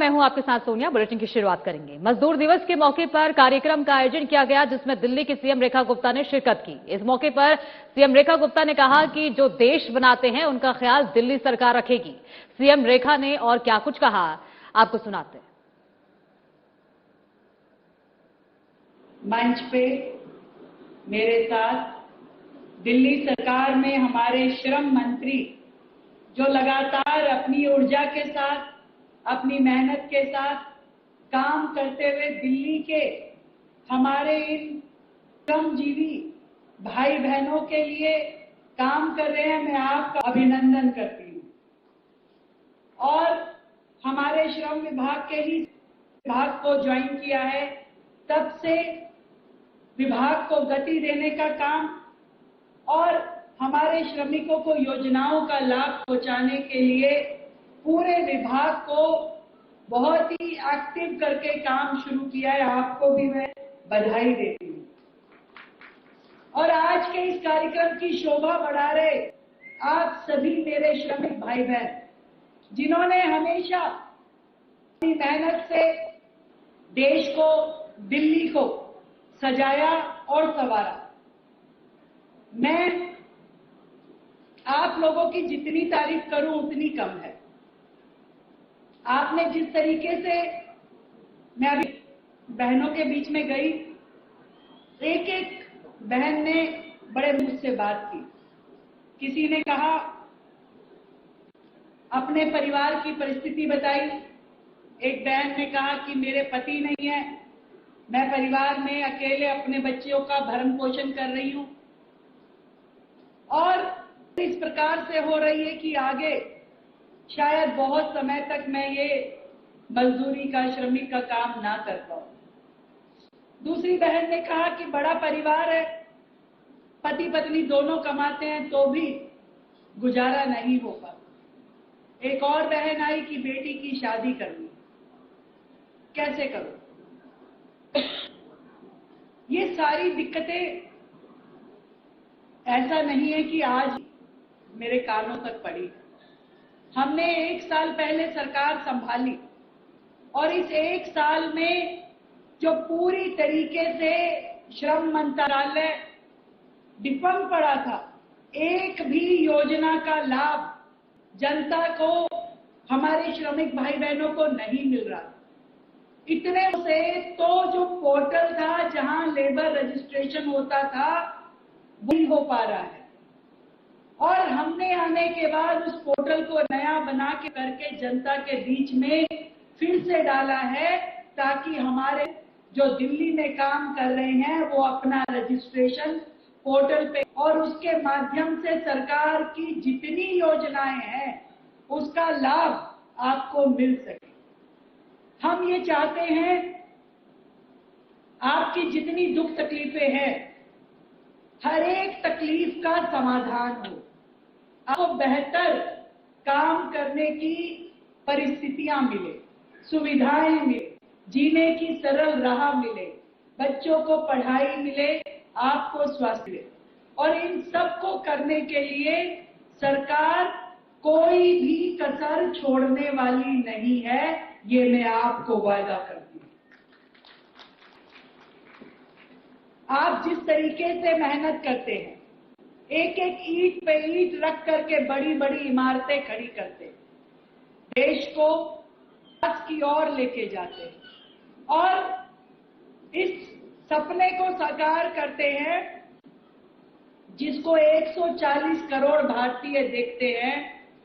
मैं हूं आपके साथ सोनिया। बुलेटिन की शुरुआत करेंगे। मजदूर दिवस के मौके पर कार्यक्रम का आयोजन किया गया, जिसमें दिल्ली की सीएम रेखा गुप्ता ने शिरकत की। इस मौके पर सीएम रेखा गुप्ता ने कहा कि जो देश बनाते हैं उनका ख्याल दिल्ली सरकार रखेगी। सीएम रेखा ने और क्या कुछ कहा, आपको सुनाते हैं। मंच पे मेरे साथ दिल्ली सरकार में हमारे श्रम मंत्री जो लगातार अपनी ऊर्जा के साथ, अपनी मेहनत के साथ काम करते हुए दिल्ली के हमारे इन श्रमजीवी भाई बहनों के लिए काम कर रहे हैं, मैं आपका अभिनंदन करती हूँ। और हमारे श्रम विभाग के ही विभाग को ज्वाइन किया है, तब से विभाग को गति देने का काम और हमारे श्रमिकों को योजनाओं का लाभ पहुंचाने के लिए पूरे विभाग को बहुत ही एक्टिव करके काम शुरू किया है। आपको भी मैं बधाई देती हूँ। और आज के इस कार्यक्रम की शोभा बढ़ा रहे आप सभी मेरे श्रमिक भाई बहन, जिन्होंने हमेशा अपनी मेहनत से देश को, दिल्ली को सजाया और संवारा। मैं आप लोगों की जितनी तारीफ करूं उतनी कम है। आपने जिस तरीके से, मैं अभी बहनों के बीच में गई, एक एक बहन ने बड़े मुझसे बात की। किसी ने कहा, अपने परिवार की परिस्थिति बताई। एक बहन ने कहा कि मेरे पति नहीं है, मैं परिवार में अकेले अपने बच्चों का भरण पोषण कर रही हूं। और इस प्रकार से हो रही है कि आगे शायद बहुत समय तक मैं ये मजदूरी का, श्रमिक का काम ना कर पाऊं। दूसरी बहन ने कहा कि बड़ा परिवार है, पति पत्नी दोनों कमाते हैं तो भी गुजारा नहीं हो पाता। एक और बहन आई कि बेटी की शादी करनी, कैसे करूं? ये सारी दिक्कतें ऐसा नहीं है कि आज मेरे कानों तक पड़ी। हमने 1 साल पहले सरकार संभाली और इस 1 साल में जो पूरी तरीके से श्रम मंत्रालय डिफंग पड़ा था, एक भी योजना का लाभ जनता को, हमारे श्रमिक भाई बहनों को नहीं मिल रहा। इतने से तो जो पोर्टल था जहां लेबर रजिस्ट्रेशन होता था, वो नहीं हो पा रहा है। और हमने आने के बाद उस पोर्टल को नया बना के करके जनता के बीच में फिर से डाला है, ताकि हमारे जो दिल्ली में काम कर रहे हैं वो अपना रजिस्ट्रेशन पोर्टल पे, और उसके माध्यम से सरकार की जितनी योजनाएं हैं उसका लाभ आपको मिल सके। हम ये चाहते हैं आपकी जितनी दुख तकलीफें हैं, हर एक तकलीफ का समाधान हो, आपको बेहतर काम करने की परिस्थितियां मिले, सुविधाएं मिले, जीने की सरल राह मिले, बच्चों को पढ़ाई मिले, आपको स्वास्थ्य मिले। और इन सब को करने के लिए सरकार कोई भी कसर छोड़ने वाली नहीं है, ये मैं आपको वादा करती हूँ। आप जिस तरीके से मेहनत करते हैं, एक एक ईंट पे ईंट रख करके बड़ी बड़ी इमारतें खड़ी करते हैं, देश को विकास की ओर लेके जाते हैं और इस सपने को साकार करते हैं जिसको 140 करोड़ भारतीय देखते हैं,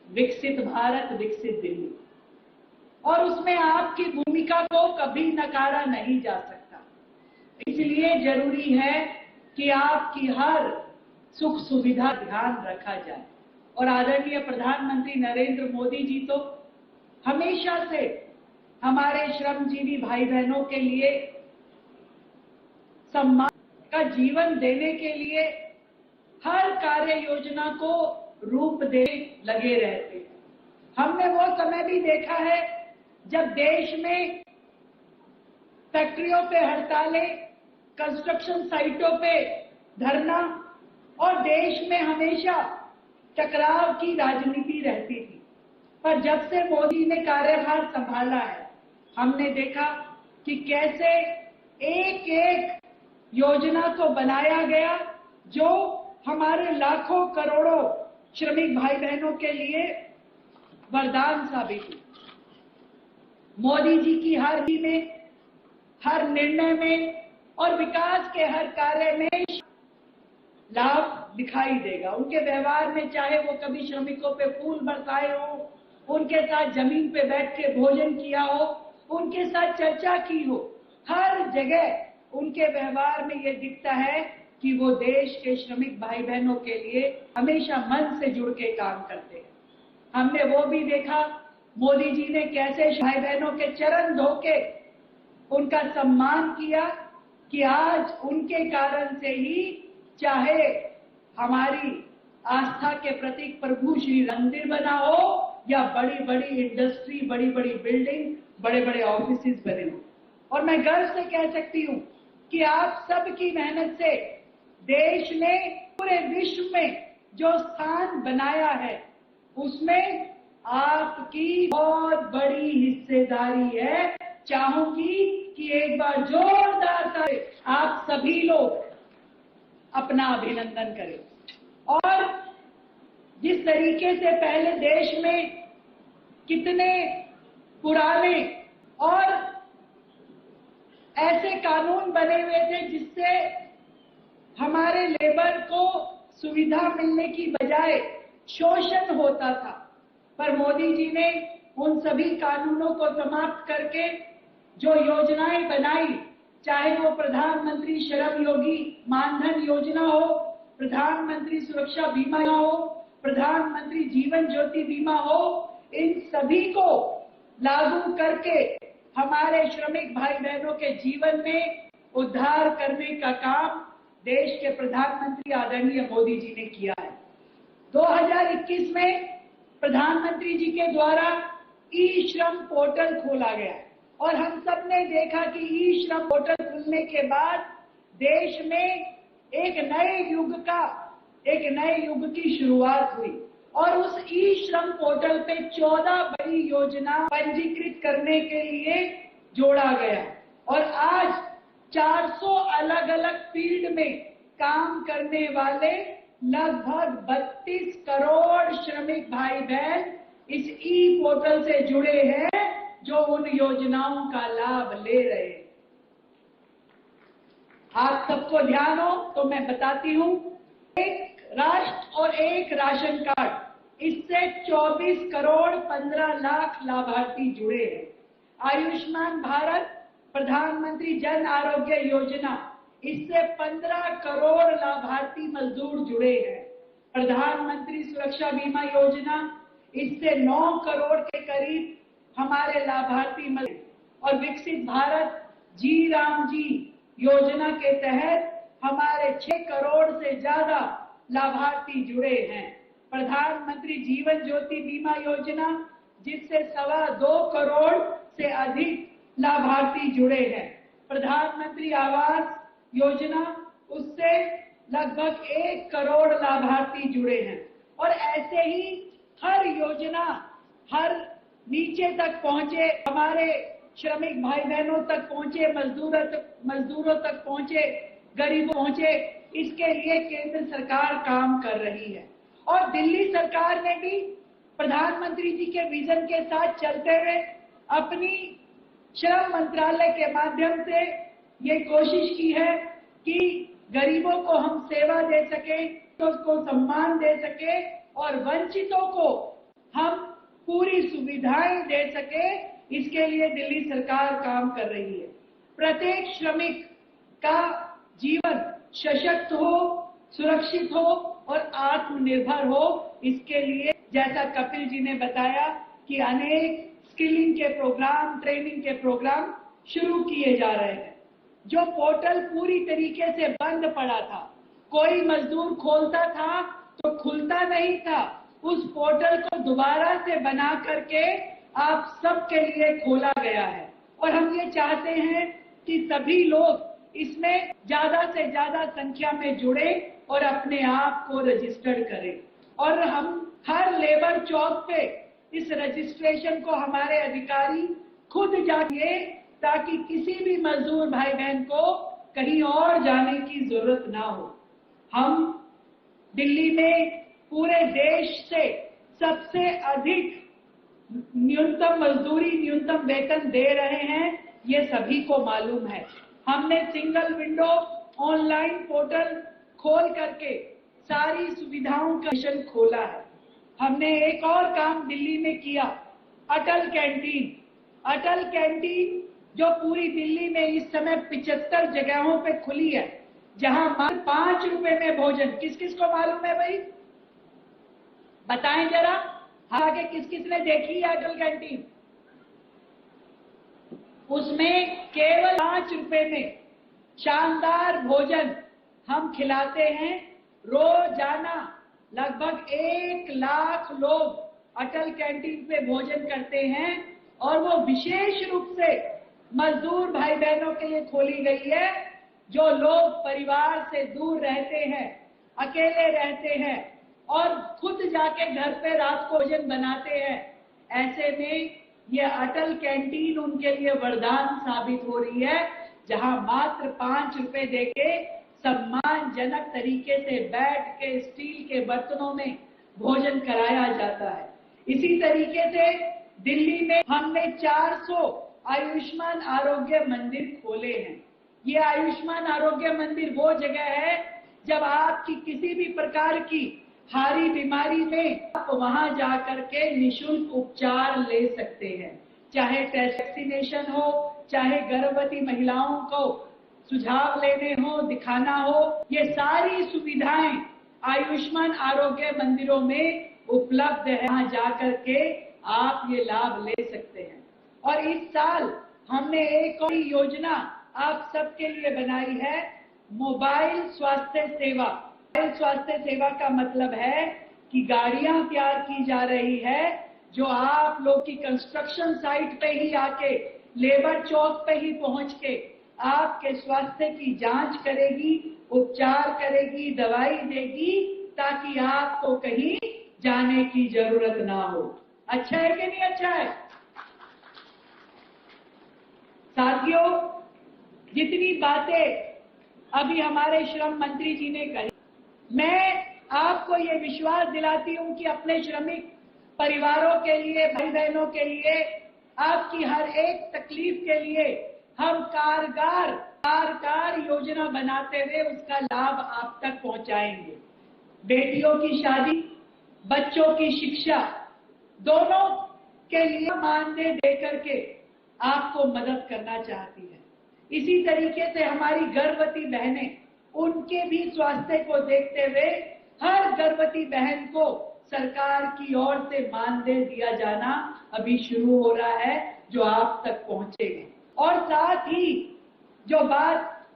विकसित भारत, विकसित दिल्ली। और उसमें आपकी भूमिका को कभी नकारा नहीं जा सकता। इसलिए जरूरी है कि आपकी हर सुख सुविधा ध्यान रखा जाए। और आदरणीय प्रधानमंत्री नरेंद्र मोदी जी तो हमेशा से हमारे श्रमजीवी भाई बहनों के लिए सम्मान का जीवन देने के लिए हर कार्य योजना को रूप दे लगे रहते हैं। हमने वो समय भी देखा है जब देश में फैक्ट्रियों पे हड़तालें, कंस्ट्रक्शन साइटों पे धरना और देश में हमेशा टकराव की राजनीति रहती थी। पर जब से मोदी ने कार्यभार संभाला है, हमने देखा कि कैसे एक एक योजना को बनाया गया जो हमारे लाखों करोड़ों श्रमिक भाई बहनों के लिए वरदान साबित हुई। मोदी जी की हर में, हर निर्णय में और विकास के हर कार्य में लाभ दिखाई देगा। उनके व्यवहार में, चाहे वो कभी श्रमिकों पे फूल बरसाए हो, उनके साथ जमीन पे बैठ के भोजन किया हो, उनके साथ चर्चा की हो, हर जगह उनके व्यवहार में ये दिखता है कि वो देश के श्रमिक भाई बहनों के लिए हमेशा मन से जुड़ के काम करते हैं। हमने वो भी देखा मोदी जी ने कैसे भाई बहनों के चरण धो के उनका सम्मान किया कि आज उनके कारण से ही चाहे हमारी आस्था के प्रतीक प्रभु श्री मंदिर बना हो या बड़ी बड़ी इंडस्ट्री, बड़ी बड़ी बिल्डिंग, बड़े बड़े ऑफिसेज बने हो। और मैं गर्व से कह सकती हूँ कि आप सबकी मेहनत से देश ने पूरे विश्व में जो स्थान बनाया है उसमें आपकी बहुत बड़ी हिस्सेदारी है। चाहूंगी कि एक बार जोरदार से आप सभी लोग अपना अभिनंदन करें। और जिस तरीके से पहले देश में कितने पुराने और ऐसे कानून बने हुए थे जिससे हमारे लेबर को सुविधा मिलने की बजाय शोषण होता था, पर मोदी जी ने उन सभी कानूनों को समाप्त करके जो योजनाएं बनाई, चाहे वो प्रधानमंत्री श्रम योगी मानधन योजना हो, प्रधानमंत्री सुरक्षा बीमा हो, प्रधानमंत्री जीवन ज्योति बीमा हो, इन सभी को लागू करके हमारे श्रमिक भाई बहनों के जीवन में उद्धार करने का काम देश के प्रधानमंत्री आदरणीय मोदी जी ने किया है। 2021 में प्रधानमंत्री जी के द्वारा ई श्रम पोर्टल खोला गया और हम सब ने देखा कि ई श्रम पोर्टल खुलने के बाद देश में एक नए युग की शुरुआत हुई और उस ई श्रम पोर्टल पे 14 बड़ी योजना पंजीकृत करने के लिए जोड़ा गया और आज 400 अलग अलग फील्ड में काम करने वाले लगभग 32 करोड़ श्रमिक भाई बहन इस ई पोर्टल से जुड़े हैं जो उन योजनाओं का लाभ ले रहे हैं। आप सबको ध्यान हो तो मैं बताती हूँ, एक राष्ट्र और एक राशन कार्ड, इससे 24 करोड़ 15 लाख लाभार्थी जुड़े हैं। आयुष्मान भारत, प्रधानमंत्री जन आरोग्य योजना, इससे 15 करोड़ लाभार्थी मजदूर जुड़े हैं। प्रधानमंत्री सुरक्षा बीमा योजना, इससे 9 करोड़ के करीब हमारे लाभार्थी मजदूर और विकसित भारत जी राम जी योजना के तहत हमारे 6 करोड़ से ज्यादा लाभार्थी जुड़े हैं। प्रधानमंत्री जीवन ज्योति बीमा योजना, जिससे 2.25 करोड़ से अधिक लाभार्थी जुड़े हैं। प्रधानमंत्री आवास योजना, उससे लगभग 1 करोड़ लाभार्थी जुड़े हैं। और ऐसे ही हर योजना हर नीचे तक पहुंचे, हमारे श्रमिक भाई बहनों तक पहुंचे, मजदूरों तक पहुंचे, गरीबों पहुंचे, इसके लिए केंद्र सरकार काम कर रही है। और दिल्ली सरकार ने भी प्रधानमंत्री जी के विजन के साथ चलते हुए अपनी श्रम मंत्रालय के माध्यम से ये कोशिश की है कि गरीबों को हम सेवा दे सके, तो उसको सम्मान दे सके और वंचितों को हम पूरी सुविधाएं दे सके। इसके लिए दिल्ली सरकार काम कर रही है। प्रत्येक श्रमिक का जीवन सशक्त हो, सुरक्षित हो और आत्मनिर्भर हो, इसके लिए जैसा कपिल जी ने बताया कि अनेक स्किलिंग के प्रोग्राम, ट्रेनिंग के प्रोग्राम शुरू किए जा रहे हैं। जो पोर्टल पूरी तरीके से बंद पड़ा था, कोई मजदूर खोलता था तो खुलता नहीं था, उस पोर्टल को दोबारा से बना करके आप सबके लिए खोला गया है। और हम ये चाहते हैं कि सभी लोग इसमें ज्यादा से ज्यादा संख्या में जुड़े और अपने आप को रजिस्टर्ड करें। और हम हर लेबर चौक पे इस रजिस्ट्रेशन को हमारे अधिकारी खुद जाइए ताकि किसी भी मजदूर भाई बहन को कहीं और जाने की जरूरत ना हो। हम दिल्ली में पूरे देश से सबसे अधिक न्यूनतम मजदूरी, न्यूनतम वेतन दे रहे हैं, ये सभी को मालूम है। हमने सिंगल विंडो ऑनलाइन पोर्टल खोल करके सारी सुविधाओं का मिशन खोला है। हमने एक और काम दिल्ली में किया, अटल कैंटीन। अटल कैंटीन जो पूरी दिल्ली में इस समय 75 जगहों पे खुली है, जहां मात्र 5 रुपए में भोजन। किस किस को मालूम है भाई, बताएं जरा, आगे किस किस ने देखी है अटल कैंटीन? उसमें केवल 5 रुपए में शानदार भोजन हम खिलाते हैं। रोजाना लगभग 1 लाख लोग अटल कैंटीन पे भोजन करते हैं और वो विशेष रूप से मजदूर भाई बहनों के लिए खोली गई है, जो लोग परिवार से दूर रहते हैं, अकेले रहते हैं और खुद जाके घर पे रात को भोजन बनाते हैं। ऐसे में ये अटल कैंटीन उनके लिए वरदान साबित हो रही है, जहां मात्र 5 रुपए देके सम्मानजनक तरीके से बैठ के स्टील के बर्तनों में भोजन कराया जाता है। इसी तरीके से दिल्ली में हमने 400 आयुष्मान आरोग्य मंदिर खोले हैं। ये आयुष्मान आरोग्य मंदिर वो जगह है जब आपकी किसी भी प्रकार की भारी बीमारी में आप वहां जाकर के निःशुल्क उपचार ले सकते हैं। चाहे टेस्ट वैक्सीनेशन हो, चाहे गर्भवती महिलाओं को सुझाव लेने हो, दिखाना हो, ये सारी सुविधाएं आयुष्मान आरोग्य मंदिरों में उपलब्ध है। वहां जाकर के आप ये लाभ ले सकते हैं। और इस साल हमने एक और योजना आप सबके लिए बनाई है, मोबाइल स्वास्थ्य सेवा। मोबाइल स्वास्थ्य सेवा का मतलब है कि गाड़ियां तैयार की जा रही है जो आप लोग की कंस्ट्रक्शन साइट पे ही आके, लेबर चौक पे ही पहुंच के आपके स्वास्थ्य की जांच करेगी, उपचार करेगी, दवाई देगी, ताकि आपको कहीं जाने की जरूरत ना हो। अच्छा है कि नहीं अच्छा है? साथियों, जितनी बातें अभी हमारे श्रम मंत्री जी ने कही, मैं आपको ये विश्वास दिलाती हूं कि अपने श्रमिक परिवारों के लिए, भाई बहनों के लिए, आपकी हर एक तकलीफ के लिए हम कारगर योजना बनाते हुए उसका लाभ आप तक पहुंचाएंगे। बेटियों की शादी, बच्चों की शिक्षा, दोनों के लिए मानदेय देकर के आपको मदद करना चाहती है। इसी तरीके से हमारी गर्भवती बहनें, उनके भी स्वास्थ्य को देखते हुए हर गर्भवती बहन को सरकार की ओर से मानदेय दिया जाना अभी शुरू हो रहा है, जो आप तक पहुंचेगा। और साथ ही जो बात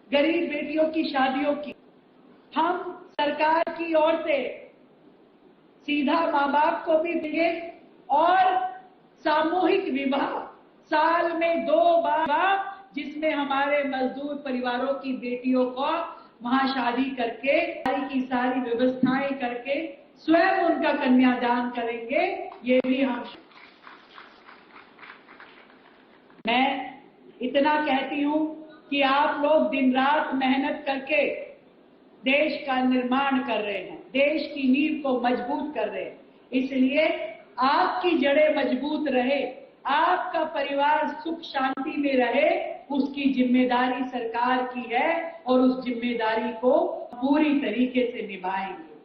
गरीब बेटियों की शादियों की, हम सरकार की ओर से सीधा माँ बाप को भी देंगे और सामूहिक विवाह साल में 2 बार, जिसमें हमारे मजदूर परिवारों की बेटियों को वहां शादी करके सारी की सारी व्यवस्थाएं करके स्वयं उनका कन्यादान करेंगे। ये भी हम, मैं इतना कहती हूं कि आप लोग दिन रात मेहनत करके देश का निर्माण कर रहे हैं, देश की नींव को मजबूत कर रहे हैं। इसलिए आपकी जड़ें मजबूत रहे, आपका परिवार सुख शांति में रहे, उसकी जिम्मेदारी सरकार की है और उस जिम्मेदारी को पूरी तरीके से निभाएंगे।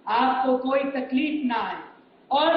आपको कोई तकलीफ ना आए। और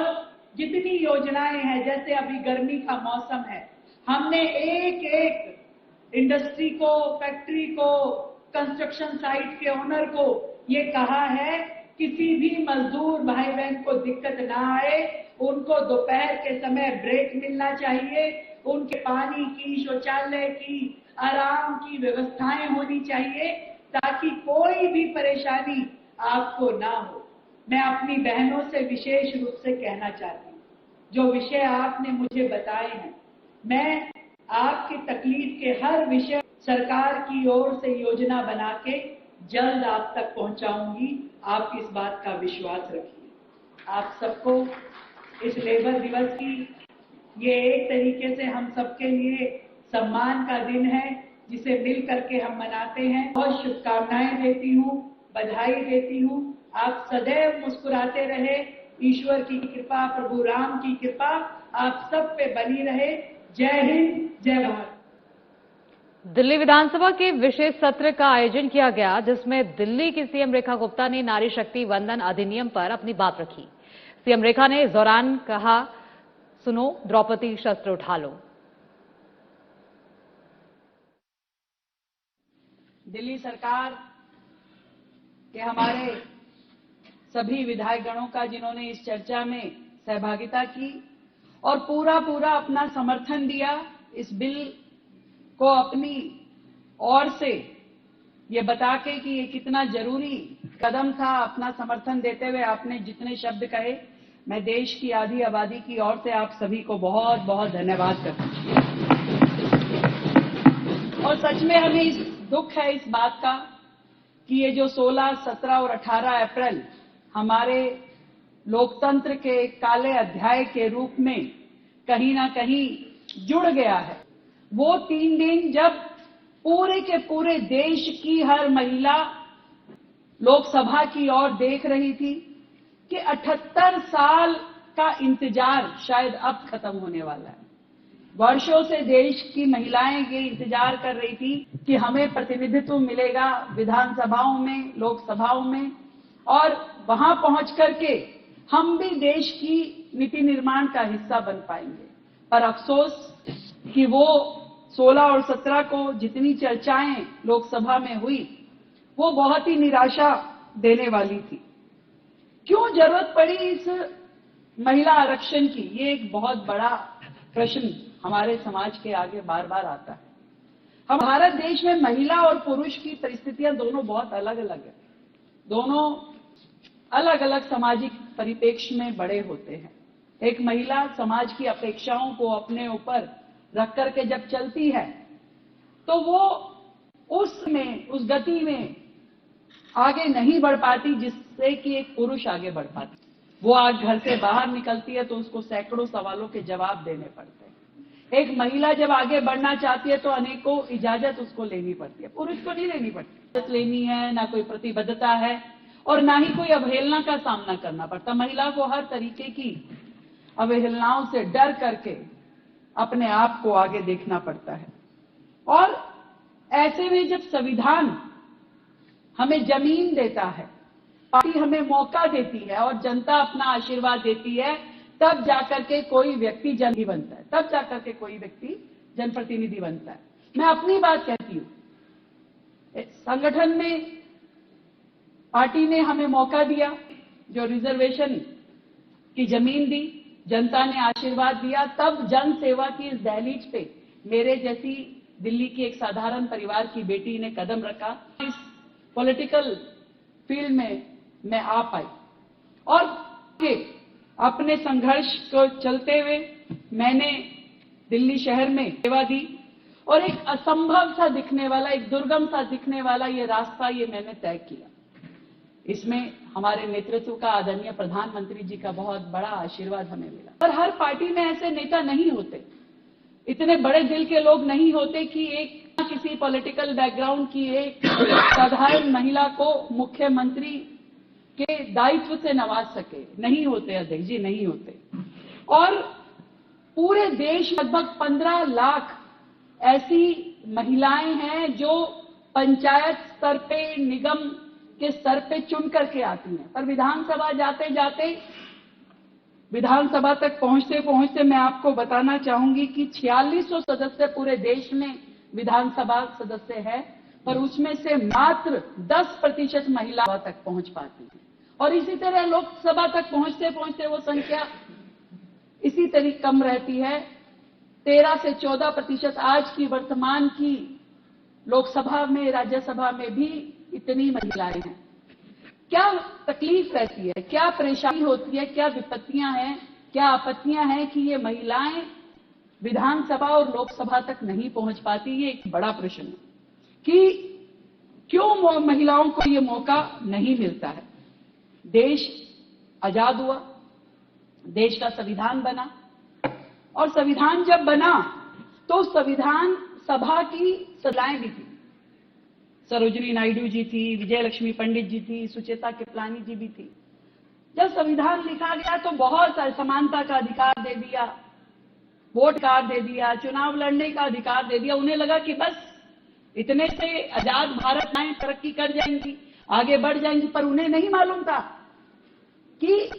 जितनी योजनाएं हैं, जैसे अभी गर्मी का मौसम है, हमने एक एक इंडस्ट्री को, फैक्ट्री को, कंस्ट्रक्शन साइट के ओनर को ये कहा है, किसी भी मजदूर भाई बहन को दिक्कत ना आए, उनको दोपहर के समय ब्रेक मिलना चाहिए, उनके पानी की, शौचालय की, आराम की व्यवस्थाएं होनी चाहिए, ताकि कोई भी परेशानी आपको ना हो। मैं अपनी बहनों से विशेष रूप से कहना चाहती हूँ, जो विषय आपने मुझे बताए हैं, मैं आपकी तकलीफ के हर विषय सरकार की ओर से योजना बना के जल्द आप तक पहुंचाऊंगी। आप इस बात का विश्वास रखिए। आप सबको इस लेबर दिवस की ये एक तरीके से हम सबके लिए सम्मान का दिन है, जिसे मिल करके हम मनाते हैं। बहुत शुभकामनाएं देती हूँ, बधाई देती हूँ। आप सदैव मुस्कुराते रहे, ईश्वर की कृपा, प्रभु राम की कृपा आप सब पे बनी रहे। जय हिंद, जय भारत। दिल्ली विधानसभा के विशेष सत्र का आयोजन किया गया, जिसमें दिल्ली की सीएम रेखा गुप्ता ने नारी शक्ति वंदन अधिनियम पर अपनी बात रखी। सीएम रेखा ने इस दौरान कहा, सुनो द्रौपदी शस्त्र उठा लो। दिल्ली सरकार के हमारे सभी विधायकगणों का, जिन्होंने इस चर्चा में सहभागिता की और पूरा अपना समर्थन दिया, इस बिल को अपनी ओर से ये बता के कि ये कितना जरूरी कदम था, अपना समर्थन देते हुए आपने जितने शब्द कहे, मैं देश की आधी आबादी की ओर से आप सभी को बहुत बहुत धन्यवाद करता हूं। और सच में हमें दुख है इस बात का कि ये जो 16, 17 और 18 अप्रैल हमारे लोकतंत्र के काले अध्याय के रूप में कहीं ना कहीं जुड़ गया है, वो 3 दिन जब पूरे के पूरे देश की हर महिला लोकसभा की ओर देख रही थी कि 78 साल का इंतजार शायद अब खत्म होने वाला है। वर्षों से देश की महिलाएं ये इंतजार कर रही थी कि हमें प्रतिनिधित्व मिलेगा विधानसभाओं में, लोकसभाओं में, और वहां पहुंच करके हम भी देश की नीति निर्माण का हिस्सा बन पाएंगे। पर अफसोस कि वो 16 और 17 को जितनी चर्चाएं लोकसभा में हुई, वो बहुत ही निराशा देने वाली थी। क्यों जरूरत पड़ी इस महिला आरक्षण की, ये एक बहुत बड़ा प्रश्न हमारे समाज के आगे बार बार आता है। हम भारत देश में महिला और पुरुष की परिस्थितियां दोनों बहुत अलग अलग है। दोनों अलग अलग सामाजिक परिप्रेक्ष्य में बड़े होते हैं। एक महिला समाज की अपेक्षाओं को अपने ऊपर रख करके जब चलती है, तो वो उस गति में आगे नहीं बढ़ पाती जिससे कि एक पुरुष आगे बढ़ पाती। वो आज घर से बाहर निकलती है तो उसको सैकड़ों सवालों के जवाब देने पड़ते हैं। एक महिला जब आगे बढ़ना चाहती है तो अनेकों इजाजत उसको लेनी पड़ती है, पुरुष को नहीं लेनी पड़ती। इजाजत लेनी है, ना कोई प्रतिबद्धता है और ना ही कोई अवहेलना का सामना करना पड़ता। महिला को हर तरीके की अवहेलनाओं से डर करके अपने आप को आगे देखना पड़ता है। और ऐसे में जब संविधान हमें जमीन देता है, पार्टी हमें मौका देती है और जनता अपना आशीर्वाद देती है, तब जाकर के कोई व्यक्ति जनप्रतिनिधि बनता है, तब जाकर के कोई व्यक्ति जनप्रतिनिधि बनता है। मैं अपनी बात कहती हूं, संगठन में पार्टी ने हमें मौका दिया, जो रिजर्वेशन की जमीन दी, जनता ने आशीर्वाद दिया, तब जन सेवा की इस दहलीज पे मेरे जैसी दिल्ली की एक साधारण परिवार की बेटी ने कदम रखा। इस पॉलिटिकल फील्ड में मैं आ पाई और अपने संघर्ष को चलते हुए मैंने दिल्ली शहर में सेवा दी और एक असंभव सा दिखने वाला, एक दुर्गम सा दिखने वाला ये रास्ता मैंने तय किया। इसमें हमारे नेतृत्व का, आदरणीय प्रधानमंत्री जी का बहुत बड़ा आशीर्वाद हमें मिला। पर हर पार्टी में ऐसे नेता नहीं होते, इतने बड़े दिल के लोग नहीं होते कि एक किसी पॉलिटिकल बैकग्राउंड की एक साधारण महिला को मुख्यमंत्री के दायित्व से नवाज सके। नहीं होते अध्यक्ष जी, नहीं होते। और पूरे देश लगभग 15 लाख ऐसी महिलाएं हैं जो पंचायत स्तर पे, निगम के स्तर पे चुन करके आती हैं। पर विधानसभा जाते जाते, विधानसभा तक पहुंचते पहुंचते मैं आपको बताना चाहूंगी कि 4600 सदस्य पूरे देश में विधानसभा सदस्य है, पर उसमें से मात्र 10% महिला तक पहुंच पाती है। और इसी तरह लोकसभा तक पहुंचते पहुंचते वो संख्या इसी तरीके कम रहती है। 13 से 14% आज की वर्तमान की लोकसभा में, राज्यसभा में भी इतनी महिलाएं हैं। क्या तकलीफ रहती है, क्या परेशानी होती है, क्या विपत्तियां हैं, क्या आपत्तियां हैं कि ये महिलाएं विधानसभा और लोकसभा तक नहीं पहुंच पाती। ये एक बड़ा प्रश्न है कि क्यों महिलाओं को ये मौका नहीं मिलता है। देश आजाद हुआ, देश का संविधान बना, और संविधान जब बना तो संविधान सभा की सलाएं भी थी। सरोजिनी नायडू जी थी, विजयलक्ष्मी पंडित जी थी, सुचेता कृपलानी जी भी थी। जब संविधान लिखा गया तो बहुत समानता का अधिकार दे दिया, वोट का दे दिया, चुनाव लड़ने का अधिकार दे दिया। उन्हें लगा कि बस इतने से आजाद भारत में तरक्की कर जाएंगी, आगे बढ़ जाएंगी, पर उन्हें नहीं मालूम था कि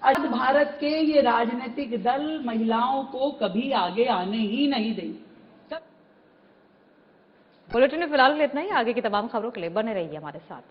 आजाद भारत के ये राजनीतिक दल महिलाओं को कभी आगे आने ही नहीं देंगे। बुलेटिन में फिलहाल इतना ही। आगे की तमाम खबरों के लिए बने रहिए हमारे साथ।